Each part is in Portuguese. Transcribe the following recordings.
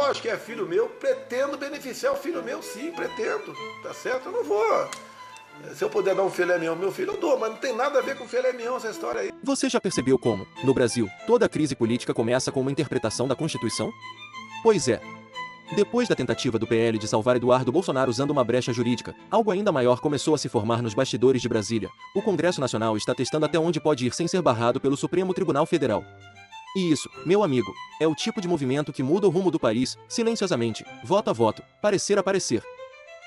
lógico que é filho meu, pretendo beneficiar o filho meu, sim, pretendo, tá certo? Eu não vou. Se eu puder dar um filé mignon ao meu filho, eu dou, mas não tem nada a ver com filé mignon essa história aí. Você já percebeu como, no Brasil, toda crise política começa com uma interpretação da Constituição? Pois é. Depois da tentativa do PL de salvar Eduardo Bolsonaro usando uma brecha jurídica, algo ainda maior começou a se formar nos bastidores de Brasília. O Congresso Nacional está testando até onde pode ir sem ser barrado pelo Supremo Tribunal Federal. E isso, meu amigo, é o tipo de movimento que muda o rumo do país, silenciosamente, voto a voto, parecer a parecer.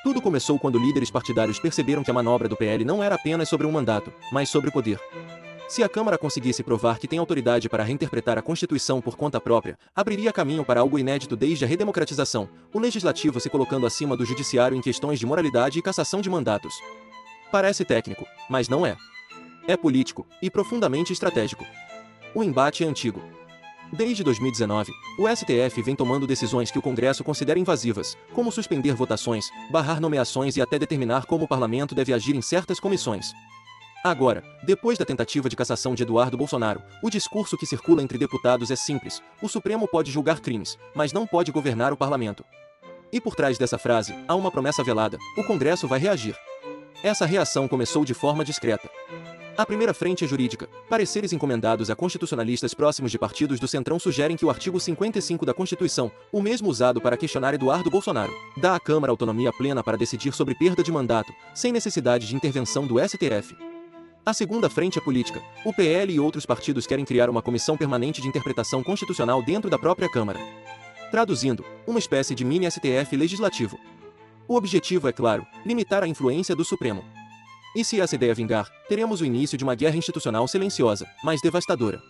Tudo começou quando líderes partidários perceberam que a manobra do PL não era apenas sobre um mandato, mas sobre o poder. Se a Câmara conseguisse provar que tem autoridade para reinterpretar a Constituição por conta própria, abriria caminho para algo inédito desde a redemocratização, o Legislativo se colocando acima do Judiciário em questões de moralidade e cassação de mandatos. Parece técnico, mas não é. É político, e profundamente estratégico. O embate é antigo. Desde 2019, o STF vem tomando decisões que o Congresso considera invasivas, como suspender votações, barrar nomeações e até determinar como o parlamento deve agir em certas comissões. Agora, depois da tentativa de cassação de Eduardo Bolsonaro, o discurso que circula entre deputados é simples: o Supremo pode julgar crimes, mas não pode governar o parlamento. E por trás dessa frase, há uma promessa velada: o Congresso vai reagir. Essa reação começou de forma discreta. A primeira frente é jurídica. Pareceres encomendados a constitucionalistas próximos de partidos do Centrão sugerem que o artigo 55 da Constituição, o mesmo usado para questionar Eduardo Bolsonaro, dá à Câmara autonomia plena para decidir sobre perda de mandato, sem necessidade de intervenção do STF. A segunda frente é política. O PL e outros partidos querem criar uma comissão permanente de interpretação constitucional dentro da própria Câmara. Traduzindo, uma espécie de mini STF legislativo. O objetivo é claro: limitar a influência do Supremo. E se essa ideia vingar, teremos o início de uma guerra institucional silenciosa, mas devastadora.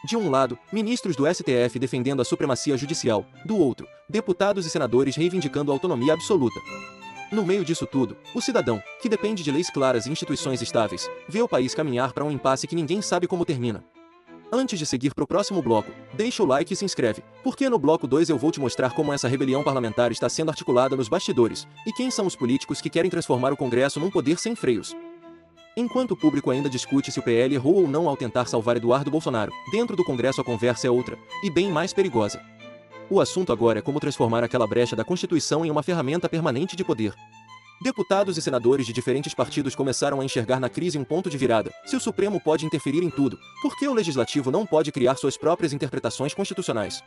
De um lado, ministros do STF defendendo a supremacia judicial, do outro, deputados e senadores reivindicando a autonomia absoluta. No meio disso tudo, o cidadão, que depende de leis claras e instituições estáveis, vê o país caminhar para um impasse que ninguém sabe como termina. Antes de seguir para o próximo bloco, deixa o like e se inscreve, porque no bloco 2 eu vou te mostrar como essa rebelião parlamentar está sendo articulada nos bastidores, e quem são os políticos que querem transformar o Congresso num poder sem freios. Enquanto o público ainda discute se o PL errou ou não ao tentar salvar Eduardo Bolsonaro, dentro do Congresso a conversa é outra, e bem mais perigosa. O assunto agora é como transformar aquela brecha da Constituição em uma ferramenta permanente de poder. Deputados e senadores de diferentes partidos começaram a enxergar na crise um ponto de virada. Se o Supremo pode interferir em tudo, por que o Legislativo não pode criar suas próprias interpretações constitucionais?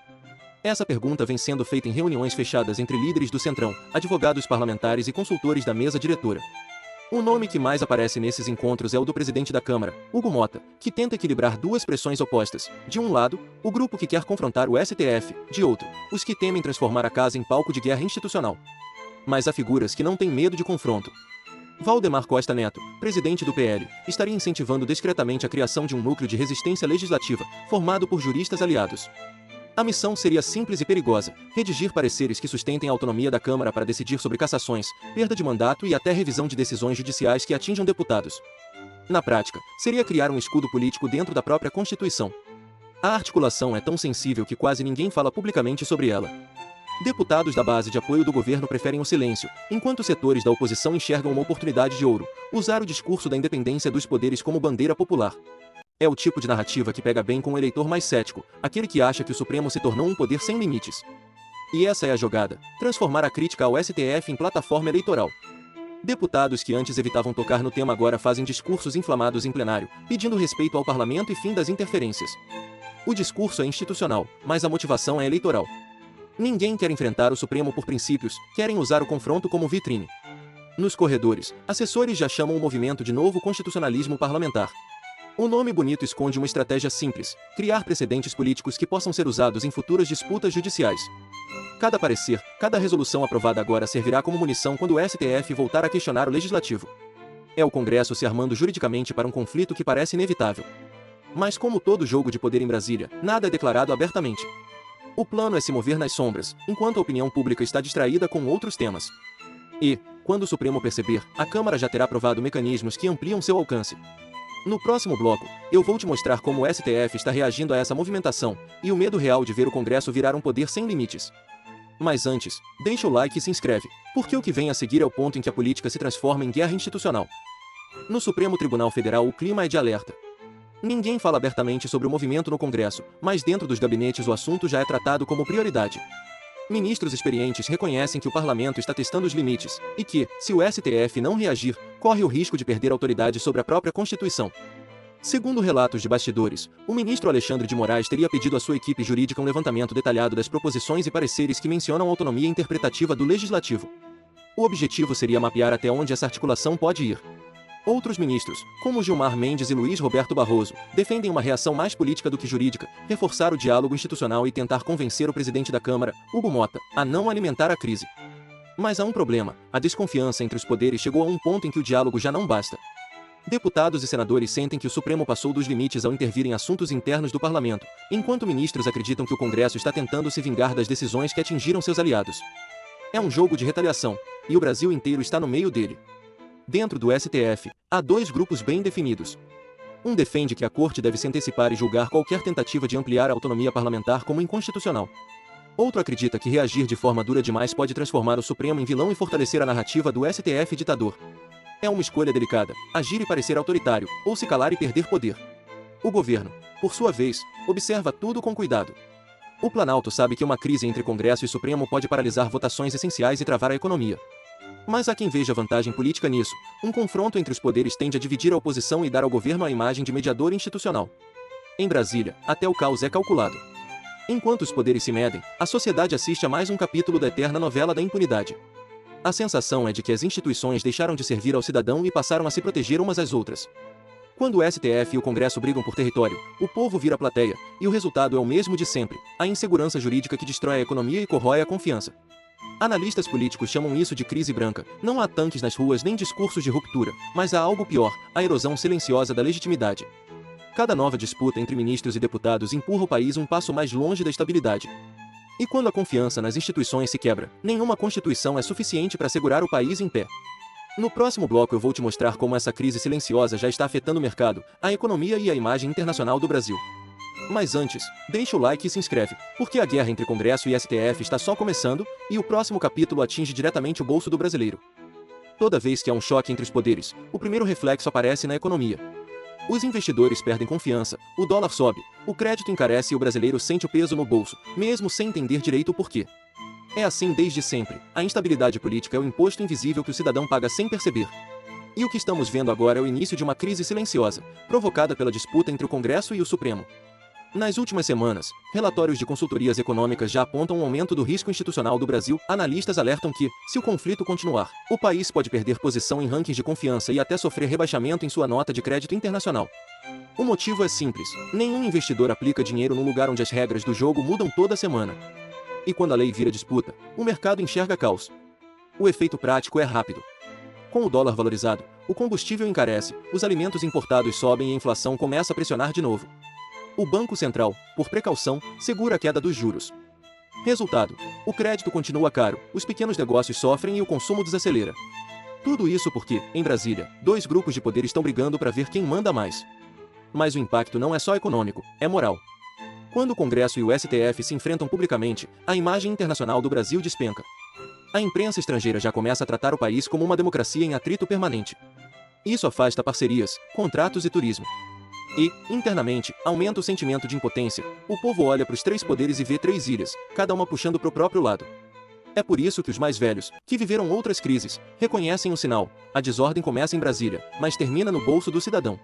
Essa pergunta vem sendo feita em reuniões fechadas entre líderes do Centrão, advogados parlamentares e consultores da mesa diretora. O nome que mais aparece nesses encontros é o do presidente da Câmara, Hugo Mota, que tenta equilibrar duas pressões opostas. De um lado, o grupo que quer confrontar o STF, de outro, os que temem transformar a casa em palco de guerra institucional. Mas há figuras que não têm medo de confronto. Valdemar Costa Neto, presidente do PL, estaria incentivando discretamente a criação de um núcleo de resistência legislativa, formado por juristas aliados. A missão seria simples e perigosa: redigir pareceres que sustentem a autonomia da Câmara para decidir sobre cassações, perda de mandato e até revisão de decisões judiciais que atinjam deputados. Na prática, seria criar um escudo político dentro da própria Constituição. A articulação é tão sensível que quase ninguém fala publicamente sobre ela. Deputados da base de apoio do governo preferem o silêncio, enquanto setores da oposição enxergam uma oportunidade de ouro: usar o discurso da independência dos poderes como bandeira popular. É o tipo de narrativa que pega bem com o eleitor mais cético, aquele que acha que o Supremo se tornou um poder sem limites. E essa é a jogada: transformar a crítica ao STF em plataforma eleitoral. Deputados que antes evitavam tocar no tema agora fazem discursos inflamados em plenário, pedindo respeito ao parlamento e fim das interferências. O discurso é institucional, mas a motivação é eleitoral. Ninguém quer enfrentar o Supremo por princípios, querem usar o confronto como vitrine. Nos corredores, assessores já chamam o movimento de novo constitucionalismo parlamentar. O nome bonito esconde uma estratégia simples: criar precedentes políticos que possam ser usados em futuras disputas judiciais. Cada parecer, cada resolução aprovada agora servirá como munição quando o STF voltar a questionar o Legislativo. É o Congresso se armando juridicamente para um conflito que parece inevitável. Mas como todo jogo de poder em Brasília, nada é declarado abertamente. O plano é se mover nas sombras, enquanto a opinião pública está distraída com outros temas. E, quando o Supremo perceber, a Câmara já terá aprovado mecanismos que ampliam seu alcance. No próximo bloco, eu vou te mostrar como o STF está reagindo a essa movimentação, e o medo real de ver o Congresso virar um poder sem limites. Mas antes, deixa o like e se inscreve, porque o que vem a seguir é o ponto em que a política se transforma em guerra institucional. No Supremo Tribunal Federal o clima é de alerta. Ninguém fala abertamente sobre o movimento no Congresso, mas dentro dos gabinetes o assunto já é tratado como prioridade. Ministros experientes reconhecem que o parlamento está testando os limites, e que, se o STF não reagir, corre o risco de perder autoridade sobre a própria Constituição. Segundo relatos de bastidores, o ministro Alexandre de Moraes teria pedido à sua equipe jurídica um levantamento detalhado das proposições e pareceres que mencionam a autonomia interpretativa do Legislativo. O objetivo seria mapear até onde essa articulação pode ir. Outros ministros, como Gilmar Mendes e Luiz Roberto Barroso, defendem uma reação mais política do que jurídica, reforçar o diálogo institucional e tentar convencer o presidente da Câmara, Hugo Mota, a não alimentar a crise. Mas há um problema: a desconfiança entre os poderes chegou a um ponto em que o diálogo já não basta. Deputados e senadores sentem que o Supremo passou dos limites ao intervir em assuntos internos do parlamento, enquanto ministros acreditam que o Congresso está tentando se vingar das decisões que atingiram seus aliados. É um jogo de retaliação, e o Brasil inteiro está no meio dele. Dentro do STF, há dois grupos bem definidos. Um defende que a Corte deve se antecipar e julgar qualquer tentativa de ampliar a autonomia parlamentar como inconstitucional. Outro acredita que reagir de forma dura demais pode transformar o Supremo em vilão e fortalecer a narrativa do STF ditador. É uma escolha delicada, agir e parecer autoritário, ou se calar e perder poder. O governo, por sua vez, observa tudo com cuidado. O Planalto sabe que uma crise entre Congresso e Supremo pode paralisar votações essenciais e travar a economia. Mas há quem veja vantagem política nisso. Um confronto entre os poderes tende a dividir a oposição e dar ao governo a imagem de mediador institucional. Em Brasília, até o caos é calculado. Enquanto os poderes se medem, a sociedade assiste a mais um capítulo da eterna novela da impunidade. A sensação é de que as instituições deixaram de servir ao cidadão e passaram a se proteger umas às outras. Quando o STF e o Congresso brigam por território, o povo vira plateia, e o resultado é o mesmo de sempre: a insegurança jurídica que destrói a economia e corrói a confiança. Analistas políticos chamam isso de crise branca. Não há tanques nas ruas nem discursos de ruptura, mas há algo pior: a erosão silenciosa da legitimidade. Cada nova disputa entre ministros e deputados empurra o país um passo mais longe da estabilidade. E quando a confiança nas instituições se quebra, nenhuma Constituição é suficiente para segurar o país em pé. No próximo bloco eu vou te mostrar como essa crise silenciosa já está afetando o mercado, a economia e a imagem internacional do Brasil. Mas antes, deixa o like e se inscreve, porque a guerra entre Congresso e STF está só começando, e o próximo capítulo atinge diretamente o bolso do brasileiro. Toda vez que há um choque entre os poderes, o primeiro reflexo aparece na economia. Os investidores perdem confiança, o dólar sobe, o crédito encarece e o brasileiro sente o peso no bolso, mesmo sem entender direito o porquê. É assim desde sempre. A instabilidade política é o imposto invisível que o cidadão paga sem perceber. E o que estamos vendo agora é o início de uma crise silenciosa, provocada pela disputa entre o Congresso e o Supremo. Nas últimas semanas, relatórios de consultorias econômicas já apontam um aumento do risco institucional do Brasil. Analistas alertam que, se o conflito continuar, o país pode perder posição em rankings de confiança e até sofrer rebaixamento em sua nota de crédito internacional. O motivo é simples: nenhum investidor aplica dinheiro num lugar onde as regras do jogo mudam toda semana. E quando a lei vira disputa, o mercado enxerga caos. O efeito prático é rápido. Com o dólar valorizado, o combustível encarece, os alimentos importados sobem e a inflação começa a pressionar de novo. O Banco Central, por precaução, segura a queda dos juros. Resultado: o crédito continua caro, os pequenos negócios sofrem e o consumo desacelera. Tudo isso porque, em Brasília, dois grupos de poder estão brigando para ver quem manda mais. Mas o impacto não é só econômico, é moral. Quando o Congresso e o STF se enfrentam publicamente, a imagem internacional do Brasil despenca. A imprensa estrangeira já começa a tratar o país como uma democracia em atrito permanente. Isso afasta parcerias, contratos e turismo. E, internamente, aumenta o sentimento de impotência. O povo olha para os três poderes e vê três ilhas, cada uma puxando para o próprio lado. É por isso que os mais velhos, que viveram outras crises, reconhecem o sinal: a desordem começa em Brasília, mas termina no bolso do cidadão.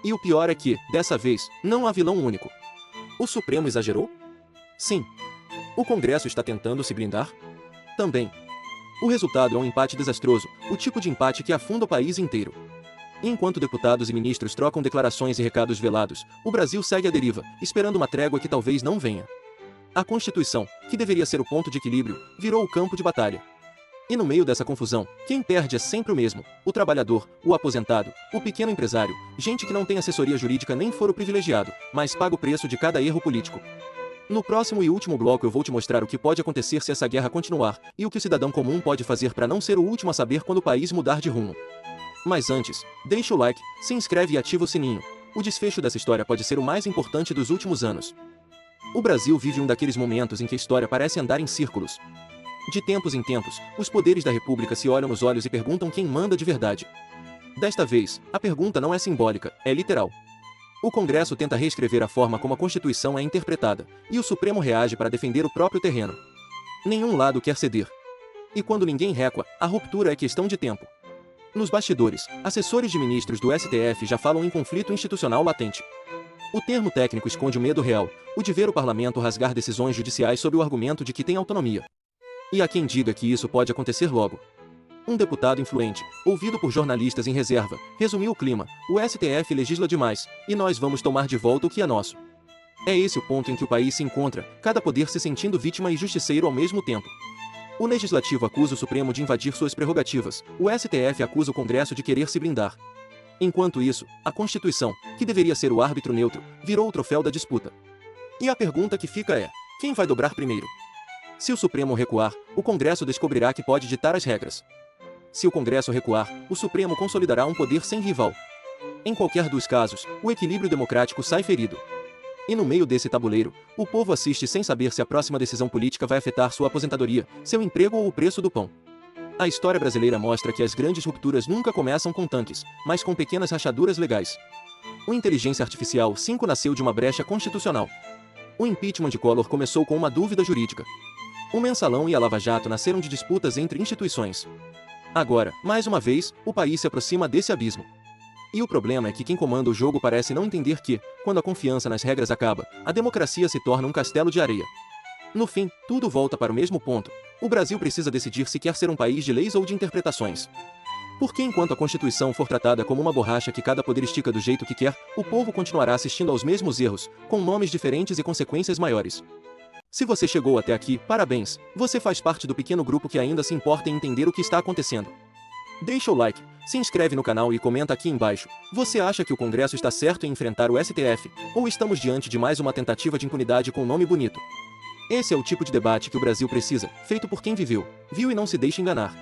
E o pior é que, dessa vez, não há vilão único. O Supremo exagerou? Sim. O Congresso está tentando se blindar? Também. O resultado é um empate desastroso, o tipo de empate que afunda o país inteiro. Enquanto deputados e ministros trocam declarações e recados velados, o Brasil segue à deriva, esperando uma trégua que talvez não venha. A Constituição, que deveria ser o ponto de equilíbrio, virou o campo de batalha. E no meio dessa confusão, quem perde é sempre o mesmo: o trabalhador, o aposentado, o pequeno empresário, gente que não tem assessoria jurídica nem foro privilegiado, mas paga o preço de cada erro político. No próximo e último bloco eu vou te mostrar o que pode acontecer se essa guerra continuar, e o que o cidadão comum pode fazer para não ser o último a saber quando o país mudar de rumo. Mas antes, deixa o like, se inscreve e ativa o sininho. O desfecho dessa história pode ser o mais importante dos últimos anos. O Brasil vive um daqueles momentos em que a história parece andar em círculos. De tempos em tempos, os poderes da República se olham nos olhos e perguntam quem manda de verdade. Desta vez, a pergunta não é simbólica, é literal. O Congresso tenta reescrever a forma como a Constituição é interpretada, e o Supremo reage para defender o próprio terreno. Nenhum lado quer ceder. E quando ninguém recua, a ruptura é questão de tempo. Nos bastidores, assessores de ministros do STF já falam em conflito institucional latente. O termo técnico esconde o medo real, o de ver o parlamento rasgar decisões judiciais sob o argumento de que tem autonomia. E há quem diga que isso pode acontecer logo. Um deputado influente, ouvido por jornalistas em reserva, resumiu o clima: o STF legisla demais, e nós vamos tomar de volta o que é nosso. É esse o ponto em que o país se encontra, cada poder se sentindo vítima e justiceiro ao mesmo tempo. O Legislativo acusa o Supremo de invadir suas prerrogativas, o STF acusa o Congresso de querer se blindar. Enquanto isso, a Constituição, que deveria ser o árbitro neutro, virou o troféu da disputa. E a pergunta que fica é: quem vai dobrar primeiro? Se o Supremo recuar, o Congresso descobrirá que pode ditar as regras. Se o Congresso recuar, o Supremo consolidará um poder sem rival. Em qualquer dos casos, o equilíbrio democrático sai ferido. E no meio desse tabuleiro, o povo assiste sem saber se a próxima decisão política vai afetar sua aposentadoria, seu emprego ou o preço do pão. A história brasileira mostra que as grandes rupturas nunca começam com tanques, mas com pequenas rachaduras legais. O Inteligência Artificial 5 nasceu de uma brecha constitucional. O impeachment de Collor começou com uma dúvida jurídica. O Mensalão e a Lava Jato nasceram de disputas entre instituições. Agora, mais uma vez, o país se aproxima desse abismo. E o problema é que quem comanda o jogo parece não entender que, quando a confiança nas regras acaba, a democracia se torna um castelo de areia. No fim, tudo volta para o mesmo ponto. O Brasil precisa decidir se quer ser um país de leis ou de interpretações. Porque enquanto a Constituição for tratada como uma borracha que cada poder estica do jeito que quer, o povo continuará assistindo aos mesmos erros, com nomes diferentes e consequências maiores. Se você chegou até aqui, parabéns, você faz parte do pequeno grupo que ainda se importa em entender o que está acontecendo. Deixa o like, se inscreve no canal e comenta aqui embaixo. Você acha que o Congresso está certo em enfrentar o STF, ou estamos diante de mais uma tentativa de impunidade com nome bonito? Esse é o tipo de debate que o Brasil precisa, feito por quem viveu, viu e não se deixe enganar.